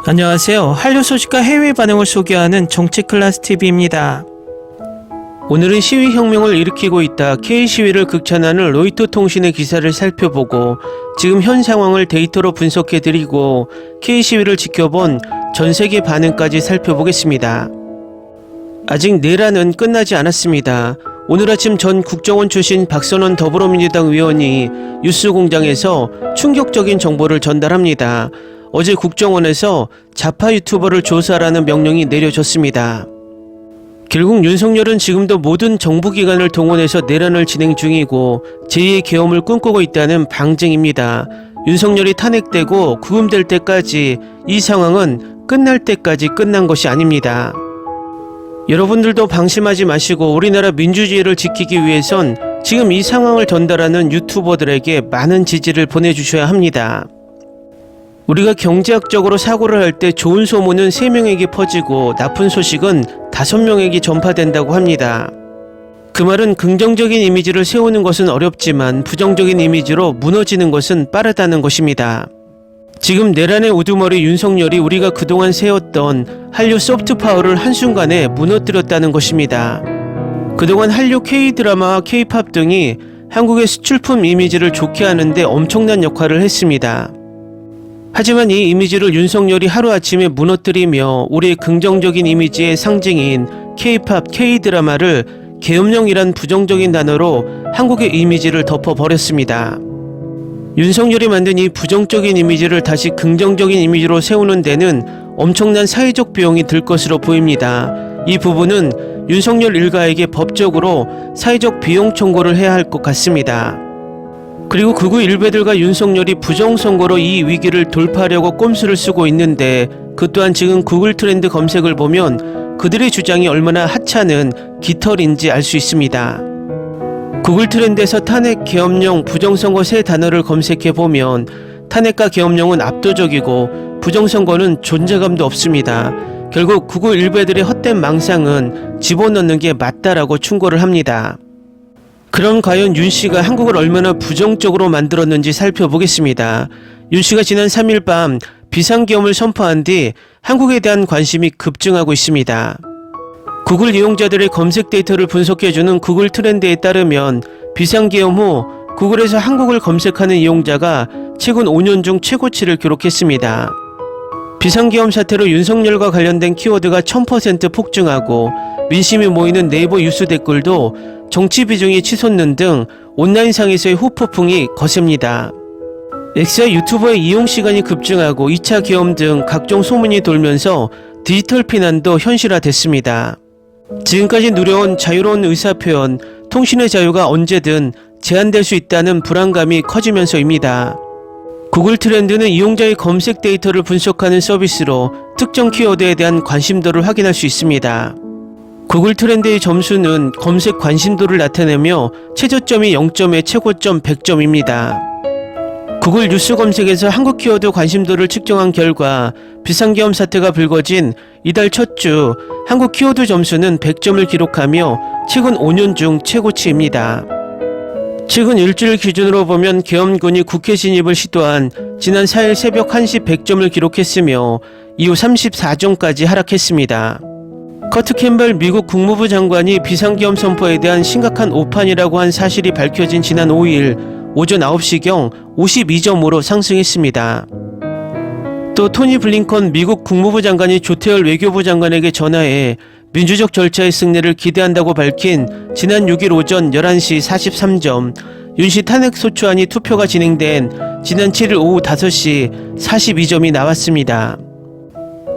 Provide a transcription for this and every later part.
안녕하세요. 한류 소식과 해외 반응을 소개하는 정치클래스TV입니다. 오늘은 시위 혁명을 일으키고 있다 K시위를 극찬하는 로이터 통신의 기사를 살펴보고 지금 현 상황을 데이터로 분석해드리고 K시위를 지켜본 전세계 반응까지 살펴보겠습니다. 아직 내란은 끝나지 않았습니다. 오늘 아침 전 국정원 출신 박선원 더불어민주당 의원이 뉴스공장에서 충격적인 정보를 전달합니다. 어제 국정원에서 좌파 유튜버를 조사하라는 명령이 내려졌습니다. 결국 윤석열은 지금도 모든 정부기관을 동원해서 내란을 진행 중이고 제2의 계엄을 꿈꾸고 있다는 방증입니다. 윤석열이 탄핵되고 구금될 때까지 이 상황은 끝날 때까지 끝난 것이 아닙니다. 여러분들도 방심하지 마시고 우리나라 민주주의를 지키기 위해선 지금 이 상황을 전달하는 유튜버들에게 많은 지지를 보내주셔야 합니다. 우리가 경제학적으로 사고를 할 때 좋은 소문은 3명에게 퍼지고 나쁜 소식은 5명에게 전파된다고 합니다. 그 말은 긍정적인 이미지를 세우는 것은 어렵지만 부정적인 이미지로 무너지는 것은 빠르다는 것입니다. 지금 내란의 우두머리 윤석열이 우리가 그동안 세웠던 한류 소프트파워를 한순간에 무너뜨렸다는 것입니다. 그동안 한류 K드라마와 K팝 등이 한국의 수출품 이미지를 좋게 하는데 엄청난 역할을 했습니다. 하지만 이 이미지를 윤석열이 하루아침에 무너뜨리며 우리의 긍정적인 이미지의 상징인 K팝, K드라마를 계엄령이란 부정적인 단어로 한국의 이미지를 덮어버렸습니다. 윤석열이 만든 이 부정적인 이미지를 다시 긍정적인 이미지로 세우는 데는 엄청난 사회적 비용이 들 것으로 보입니다. 이 부분은 윤석열 일가에게 법적으로 사회적 비용 청구를 해야 할 것 같습니다. 그리고 극우 일베들과 윤석열이 부정선거로 이 위기를 돌파하려고 꼼수를 쓰고 있는데 그 또한 지금 구글 트렌드 검색을 보면 그들의 주장이 얼마나 하찮은 깃털인지 알 수 있습니다. 구글 트렌드에서 탄핵, 계엄령, 부정선거 세 단어를 검색해보면 탄핵과 계엄령은 압도적이고 부정선거는 존재감도 없습니다. 결국 극우 일베들의 헛된 망상은 집어넣는 게 맞다라고 충고를 합니다. 그럼 과연 윤씨가 한국을 얼마나 부정적으로 만들었는지 살펴보겠습니다. 윤씨가 지난 3일 밤 비상계엄을 선포한 뒤 한국에 대한 관심이 급증하고 있습니다. 구글 이용자들의 검색 데이터를 분석해주는 구글 트렌드에 따르면 비상계엄 후 구글에서 한국을 검색하는 이용자가 최근 5년 중 최고치를 기록했습니다. 비상계엄 사태로 윤석열과 관련된 키워드가 1000% 폭증하고 민심이 모이는 네이버 뉴스 댓글도 정치 비중이 치솟는 등 온라인상에서의 후폭풍이 거셉니다. X와 유튜버의 이용시간이 급증하고 2차 계엄 등 각종 소문이 돌면서 디지털 피난도 현실화됐습니다. 지금까지 누려온 자유로운 의사표현, 통신의 자유가 언제든 제한될 수 있다는 불안감이 커지면서입니다. 구글 트렌드는 이용자의 검색 데이터를 분석하는 서비스로 특정 키워드에 대한 관심도를 확인할 수 있습니다. 구글 트렌드의 점수는 검색 관심도를 나타내며 최저점이 0점에 최고점 100점입니다. 구글 뉴스 검색에서 한국 키워드 관심도를 측정한 결과 비상계엄 사태가 불거진 이달 첫 주 한국 키워드 점수는 100점을 기록하며 최근 5년 중 최고치입니다. 최근 일주일 기준으로 보면 계엄군이 국회 진입을 시도한 지난 4일 새벽 1시 100점을 기록했으며 이후 34점까지 하락했습니다. 커트 캠벨 미국 국무부 장관이 비상계엄 선포에 대한 심각한 오판이라고 한 사실이 밝혀진 지난 5일 오전 9시경 52점으로 상승했습니다. 또 토니 블링컨 미국 국무부 장관이 조태열 외교부 장관에게 전화해 민주적 절차의 승리를 기대한다고 밝힌 지난 6일 오전 11시 43점, 윤씨 탄핵 소추안이 투표가 진행된 지난 7일 오후 5시 42점이 나왔습니다.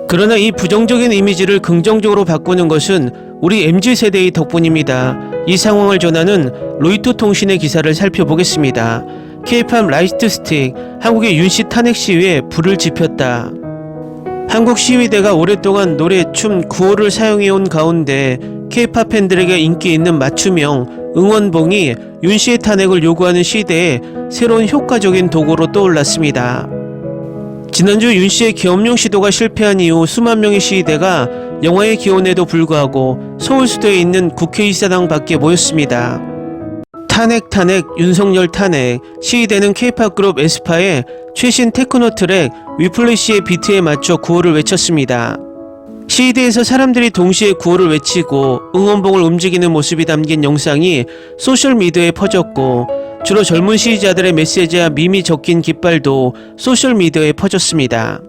그러나 이 부정적인 이미지를 긍정적으로 바꾸는 것은 우리 MZ세대의 덕분입니다. 이 상황을 전하는 로이터 통신의 기사를 살펴보겠습니다. K팝 라이트스틱, 한국의 윤씨 탄핵 시위에 불을 지폈다. 한국 시위대가 오랫동안 노래, 춤, 구호를 사용해온 가운데 K팝 팬들에게 인기 있는 맞춤형 응원봉이 윤씨의 탄핵을 요구하는 시대에 새로운 효과적인 도구로 떠올랐습니다. 지난주 윤씨의 계엄령 시도가 실패한 이후 수만 명의 시위대가 영화의 기원에도 불구하고 서울 수도에 있는 국회의사당 밖에 모였습니다. 탄핵, 윤석열 탄핵. 시위대는 K-팝 그룹 에스파의 최신 테크노 트랙 위플래시의 비트에 맞춰 구호를 외쳤습니다. 시위대에서 사람들이 동시에 구호를 외치고 응원봉을 움직이는 모습이 담긴 영상이 소셜미디어에 퍼졌고, 주로 젊은 시위자들의 메시지와 밈이 적힌 깃발도 소셜미디어에 퍼졌습니다.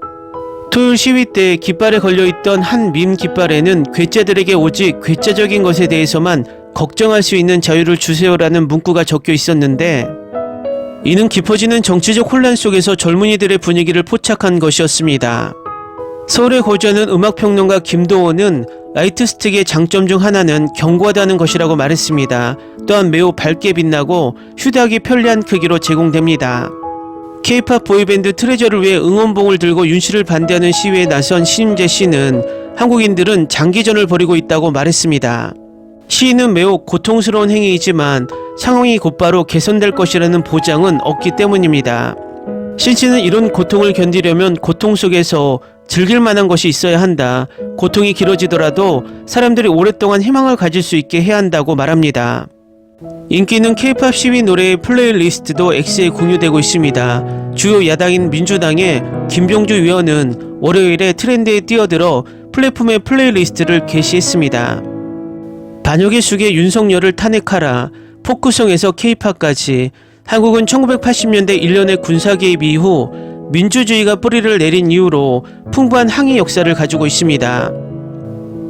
토요일 시위 때 깃발에 걸려있던 한 밈 깃발에는 괴짜들에게 오직 괴짜적인 것에 대해서만 걱정할 수 있는 자유를 주세요라는 문구가 적혀 있었는데, 이는 깊어지는 정치적 혼란 속에서 젊은이들의 분위기를 포착한 것이었습니다. 서울에 거주하는 음악평론가 김도원은 라이트 스틱의 장점 중 하나는 견고하다는 것이라고 말했습니다. 또한 매우 밝게 빛나고 휴대하기 편리한 크기로 제공됩니다. K-팝 보이밴드 트레저를 위해 응원봉을 들고 윤씨를 반대하는 시위에 나선 신임재 씨는 한국인들은 장기전을 벌이고 있다고 말했습니다. 시위는 매우 고통스러운 행위이지만 상황이 곧바로 개선될 것이라는 보장은 없기 때문입니다. 신 씨는 이런 고통을 견디려면 고통 속에서 즐길 만한 것이 있어야 한다. 고통이 길어지더라도 사람들이 오랫동안 희망을 가질 수 있게 해야 한다고 말합니다. 인기 있는 K-팝 시위 노래의 플레이리스트도 X에 공유되고 있습니다. 주요 야당인 민주당의 김병주 의원은 월요일에 트렌드에 뛰어들어 플랫폼의 플레이리스트를 게시했습니다. 반역의 숙의 윤석열을 탄핵하라, 포크송에서 K-팝까지. 한국은 1980년대 일련의 군사 개입 이후 민주주의가 뿌리를 내린 이후로 풍부한 항의 역사를 가지고 있습니다.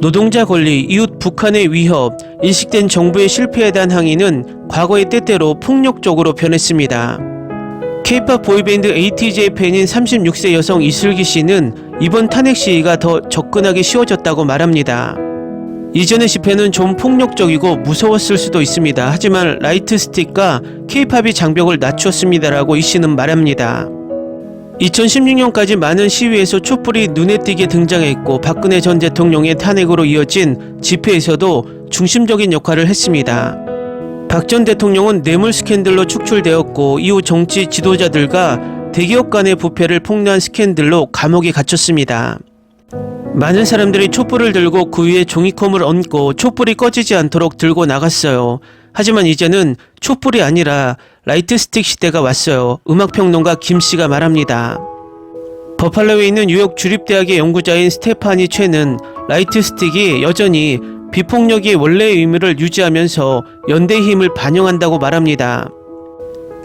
노동자 권리, 이웃 북한의 위협, 일식된 정부의 실패에 대한 항의는 과거의 때때로 폭력적으로 변했습니다. K-팝 보이밴드 ATJ 팬인 36세 여성 이슬기 씨는 이번 탄핵 시위가 더 접근하기 쉬워졌다고 말합니다. 이전의 집회는 좀 폭력적이고 무서웠을 수도 있습니다. 하지만 라이트 스틱과 K-팝이 장벽을 낮추었습니다라고 이 씨는 말합니다. 2016년까지 많은 시위에서 촛불이 눈에 띄게 등장했고, 박근혜 전 대통령의 탄핵으로 이어진 집회에서도 중심적인 역할을 했습니다. 박 전 대통령은 뇌물 스캔들로 축출되었고, 이후 정치 지도자들과 대기업 간의 부패를 폭로한 스캔들로 감옥에 갇혔습니다. 많은 사람들이 촛불을 들고 그 위에 종이컵을 얹고 촛불이 꺼지지 않도록 들고 나갔어요. 하지만 이제는 촛불이 아니라 라이트 스틱 시대가 왔어요. 음악평론가 김씨가 말합니다. 버팔로에 있는 뉴욕 주립대학의 연구자인 스테파니 최는 라이트 스틱이 여전히 비폭력의 원래의 의미를 유지하면서 연대의 힘을 반영한다고 말합니다.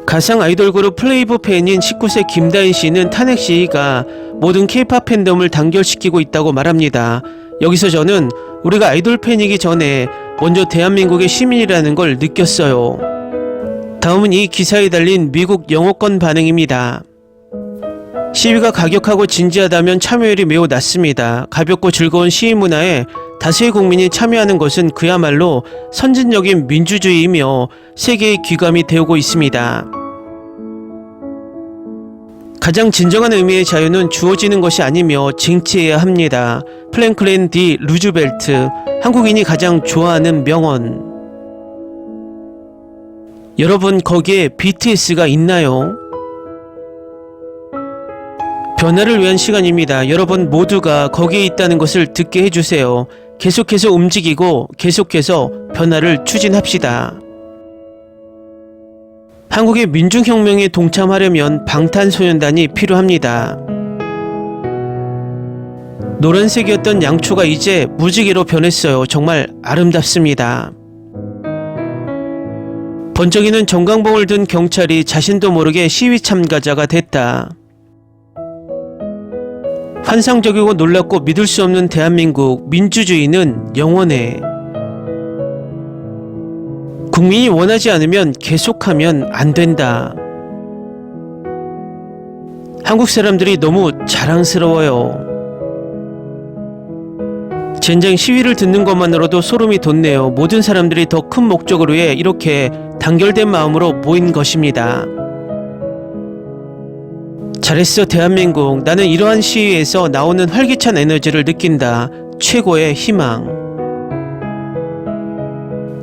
가상 아이돌 그룹 플레이브 팬인 19세 김다인 씨는 탄핵 시위가 모든 K-팝 팬덤을 단결시키고 있다고 말합니다. 여기서 저는 우리가 아이돌 팬이기 전에 먼저 대한민국의 시민이라는 걸 느꼈어요. 다음은 이 기사에 달린 미국 영어권 반응입니다. 시위가 가격하고 진지하다면 참여율이 매우 낮습니다. 가볍고 즐거운 시위 문화에 다수의 국민이 참여하는 것은 그야말로 선진적인 민주주의이며 세계의 귀감이 되오고 있습니다. 가장 진정한 의미의 자유는 주어지는 것이 아니며 쟁취해야 합니다. 프랭클린 디 루즈벨트, 한국인이 가장 좋아하는 명언. 여러분, 거기에 BTS가 있나요? 변화를 위한 시간입니다. 여러분 모두가 거기에 있다는 것을 듣게 해주세요. 계속해서 움직이고 계속해서 변화를 추진합시다. 한국의 민중혁명에 동참하려면 방탄소년단이 필요합니다. 노란색이었던 양초가 이제 무지개로 변했어요. 정말 아름답습니다. 번쩍이는 전광봉을 든 경찰이 자신도 모르게 시위 참가자가 됐다. 환상적이고 놀랍고 믿을 수 없는 대한민국, 민주주의는 영원해. 국민이 원하지 않으면 계속하면 안 된다. 한국 사람들이 너무 자랑스러워요. 젠장 시위를 듣는 것만으로도 소름이 돋네요. 모든 사람들이 더 큰 목적을 위해 이렇게 단결된 마음으로 모인 것입니다. 잘했어 대한민국. 나는 이러한 시위에서 나오는 활기찬 에너지를 느낀다. 최고의 희망.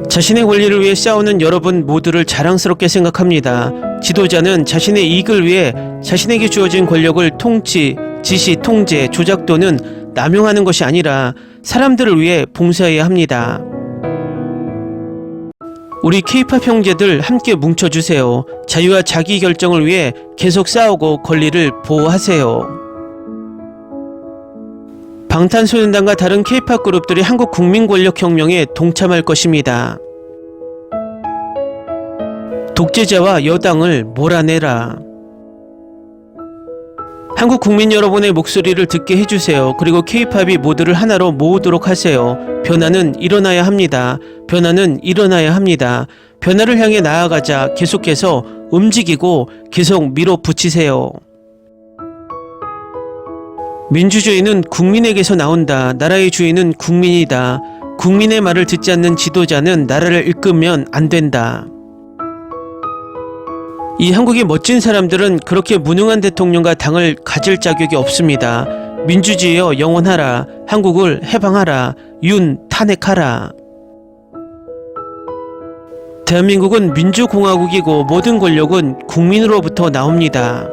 자신의 권리를 위해 싸우는 여러분 모두를 자랑스럽게 생각합니다. 지도자는 자신의 이익을 위해 자신에게 주어진 권력을 통치, 지시, 통제, 조작 또는 남용하는 것이 아니라 사람들을 위해 봉사해야 합니다. 우리 K-팝 형제들 함께 뭉쳐주세요. 자유와 자기 결정을 위해 계속 싸우고 권리를 보호하세요. 방탄소년단과 다른 K-팝 그룹들이 한국 국민 권력 혁명에 동참할 것입니다. 독재자와 여당을 몰아내라. 한국 국민 여러분의 목소리를 듣게 해주세요. 그리고 K-팝이 모두를 하나로 모으도록 하세요. 변화는 일어나야 합니다. 변화는 일어나야 합니다. 변화를 향해 나아가자. 계속해서 움직이고 계속 밀어붙이세요. 민주주의는 국민에게서 나온다. 나라의 주인은 국민이다. 국민의 말을 듣지 않는 지도자는 나라를 이끌면 안 된다. 이 한국의 멋진 사람들은 그렇게 무능한 대통령과 당을 가질 자격이 없습니다. 민주주의여 영원하라. 한국을 해방하라. 윤 탄핵하라. 대한민국은 민주공화국이고 모든 권력은 국민으로부터 나옵니다.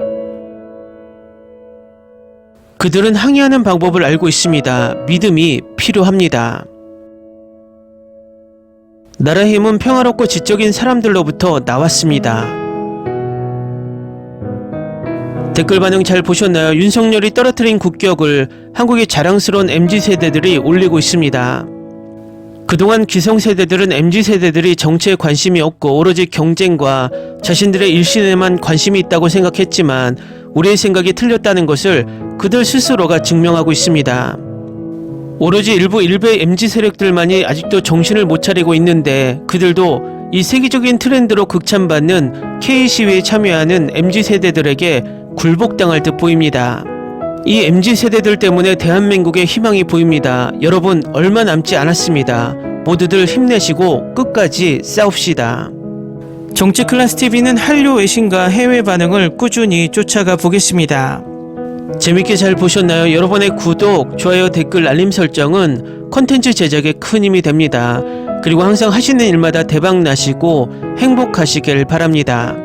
그들은 항의하는 방법을 알고 있습니다. 믿음이 필요합니다. 나라의 힘은 평화롭고 지적인 사람들로부터 나왔습니다. 댓글 반응 잘 보셨나요? 윤석열이 떨어뜨린 국격을 한국의 자랑스러운 MZ세대들이 올리고 있습니다. 그동안 기성세대들은 MZ세대들이 정치에 관심이 없고 오로지 경쟁과 자신들의 일신에만 관심이 있다고 생각했지만 우리의 생각이 틀렸다는 것을 그들 스스로가 증명하고 있습니다. 오로지 일부 일베 MZ 세력들만이 아직도 정신을 못 차리고 있는데 그들도 이 세계적인 트렌드로 극찬받는 K시위에 참여하는 MZ세대들에게 굴복당할 듯 보입니다. 이 MZ세대들 때문에 대한민국에 희망이 보입니다. 여러분 얼마 남지 않았습니다. 모두들 힘내시고 끝까지 싸웁시다. 정치클래스TV는 한류 외신과 해외 반응을 꾸준히 쫓아가 보겠습니다. 재밌게 잘 보셨나요? 여러분의 구독, 좋아요, 댓글, 알림 설정은 컨텐츠 제작에 큰 힘이 됩니다. 그리고 항상 하시는 일마다 대박 나시고 행복하시길 바랍니다.